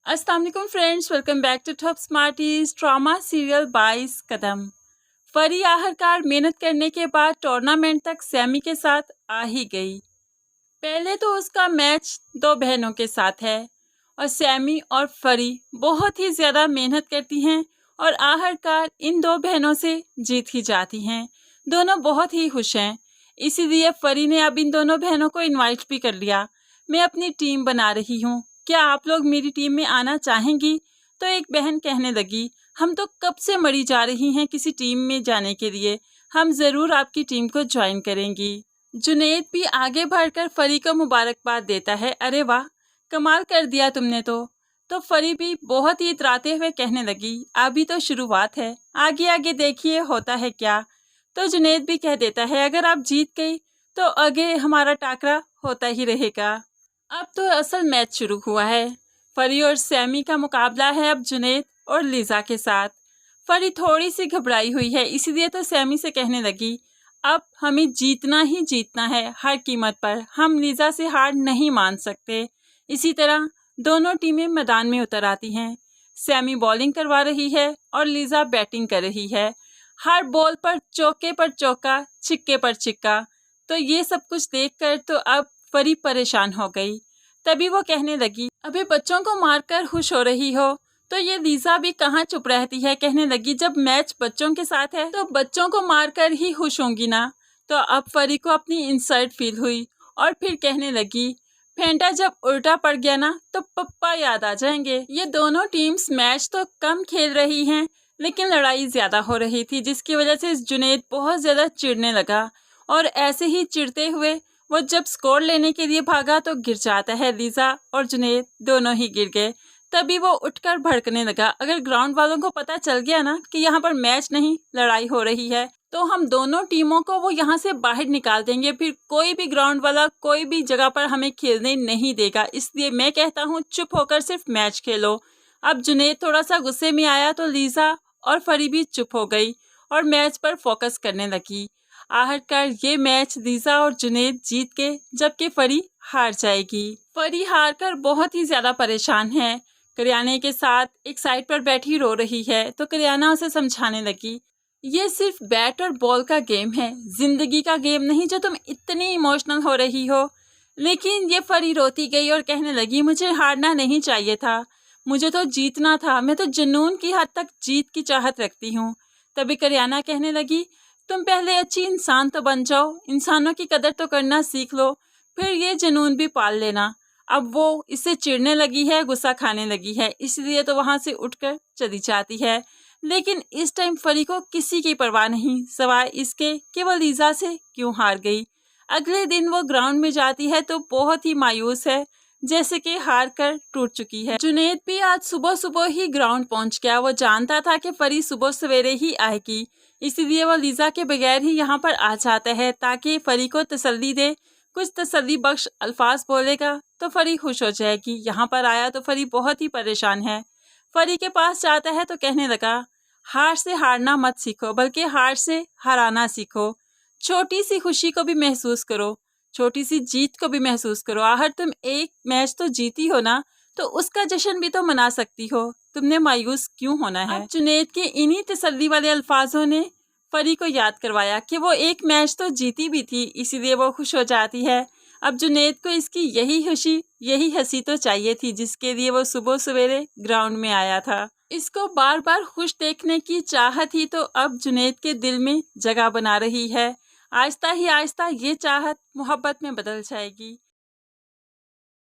अस्सलाम वालेकुम friends, welcome back to Top Smarties drama serial 22 कदम। फरी आखिरकार मेहनत करने के बाद टूर्नामेंट तक सैमी के साथ आ ही गई। पहले तो उसका मैच दो बहनों के साथ है और सैमी और फरी बहुत ही ज़्यादा मेहनत करती हैं और आखिरकार इन दो बहनों से जीत ही जाती हैं। दोनों बहुत ही खुश हैं, इसीलिए फरी ने अब इन दोनों बहनों को इनवाइट भी कर लिया। मैं अपनी टीम बना रही हूँ, क्या आप लोग मेरी टीम में आना चाहेंगी? तो एक बहन कहने लगी, हम तो कब से मरी जा रही हैं किसी टीम में जाने के लिए, हम ज़रूर आपकी टीम को ज्वाइन करेंगी। जुनैद भी आगे बढ़कर फरी को मुबारकबाद देता है, अरे वाह, कमाल कर दिया तुमने तो फरी भी बहुत ही इतराते हुए कहने लगी, अभी तो शुरुआत है, आगे आगे देखिए होता है क्या। तो जुनैद भी कह देता है, अगर आप जीत गई तो आगे हमारा टाकरा होता ही रहेगा। अब तो असल मैच शुरू हुआ है। फरी और सैमी का मुकाबला है अब जुनैद और लीज़ा के साथ। फरी थोड़ी सी घबराई हुई है, इसीलिए तो सैमी से कहने लगी, अब हमें जीतना ही जीतना है हर कीमत पर, हम लीज़ा से हार नहीं मान सकते। इसी तरह दोनों टीमें मैदान में उतर आती हैं। सैमी बॉलिंग करवा रही है और लीज़ा बैटिंग कर रही है। हर बॉल पर चौका, छिक्के पर छिक्का। तो ये सब कुछ देखकर तो अब फरी परेशान हो गई। तभी वो कहने लगी, अभी बच्चों को मारकर खुश हो रही हो, तो ये लीज़ा भी कहाँ चुप रहती है। कहने लगी, जब मैच बच्चों के साथ है तो बच्चों को मारकर ही खुश होंगी ना। तो अब फरी को अपनी इंसल्ट फील हुई और फिर कहने लगी, फेंटा जब उल्टा पड़ गया ना तो पप्पा याद आ जाएंगे। ये दोनों टीम्स मैच तो कम खेल रही हैं, लेकिन लड़ाई ज़्यादा हो रही थी, जिसकी वजह से जुनैद बहुत ज़्यादा चिढ़ने लगा और ऐसे ही चिढ़ते हुए वो जब स्कोर लेने के लिए भागा तो गिर जाता है। लीज़ा और जुनैद दोनों ही गिर गए। तभी वो उठकर भड़कने लगा, अगर ग्राउंड वालों को पता चल गया ना कि यहाँ पर मैच नहीं लड़ाई हो रही है तो हम दोनों टीमों को वो यहाँ से बाहर निकाल देंगे, फिर कोई भी ग्राउंड वाला कोई भी जगह पर हमें खेलने नहीं देगा। इसलिए मैं कहता हूँ चुप होकर सिर्फ मैच खेलो। अब जुनैद थोड़ा सा गुस्से में आया तो लीज़ा और फरी भी चुप हो गई और मैच पर फोकस करने लगी। आखिरकार ये मैच लीज़ा और जुनैद जीत के, जबकि फरी हार जाएगी। फरी हार कर बहुत ही ज़्यादा परेशान है। करियाने के साथ एक साइड पर बैठी रो रही है तो करियाना उसे समझाने लगी, ये सिर्फ बैट और बॉल का गेम है, जिंदगी का गेम नहीं जो तुम इतनी इमोशनल हो रही हो। लेकिन ये फरी रोती गई और कहने लगी, मुझे हारना नहीं चाहिए था, मुझे तो जीतना था, मैं तो जुनून की हद तक जीत की चाहत रखती हूँ। तभी करियाना कहने लगी, तुम पहले अच्छी इंसान तो बन जाओ, इंसानों की कदर तो करना सीख लो, फिर ये जुनून भी पाल लेना। अब वो इससे चिढ़ने लगी है, गुस्सा खाने लगी है, इसलिए तो वहाँ से उठकर चली जाती है। लेकिन इस टाइम फरी को किसी की परवाह नहीं, सिवाय इसके कि वो लीज़ा से क्यों हार गई। अगले दिन वो ग्राउंड में जाती है तो बहुत ही मायूस है, जैसे कि हार कर टूट चुकी है। जुनैद भी आज सुबह सुबह ही ग्राउंड पहुंच गया। वो जानता था कि फरी सुबह सवेरे ही आएगी, इसीलिए वो लीज़ा के बगैर ही यहाँ पर आ जाता है ताकि फरी को तसल्ली दे। कुछ तसल्ली बख्श अल्फाज बोलेगा तो फरी खुश हो जाएगी। यहाँ पर आया तो फरी बहुत ही परेशान है। फरी के पास जाता है तो कहने लगा, हार से हारना मत सीखो, बल्कि हार से हराना सीखो। छोटी सी खुशी को भी महसूस करो, छोटी सी जीत को भी महसूस करो। आखिर तुम एक मैच तो जीती हो ना, तो उसका जश्न भी तो मना सकती हो, तुमने मायूस क्यों होना है। जुनैद के इन्हीं तसल्ली वाले अल्फाजों ने फरी को याद करवाया कि वो एक मैच तो जीती भी थी, इसीलिए वो खुश हो जाती है। अब जुनैद को इसकी यही खुशी, यही हंसी तो चाहिए थी जिसके लिए वो सुबह सवेरे ग्राउंड में आया था। इसको बार बार खुश देखने की चाहत ही तो अब जुनैद के दिल में जगह बना रही है। आहिस्ता ही आहिस्ता ये चाहत मोहब्बत में बदल जाएगी।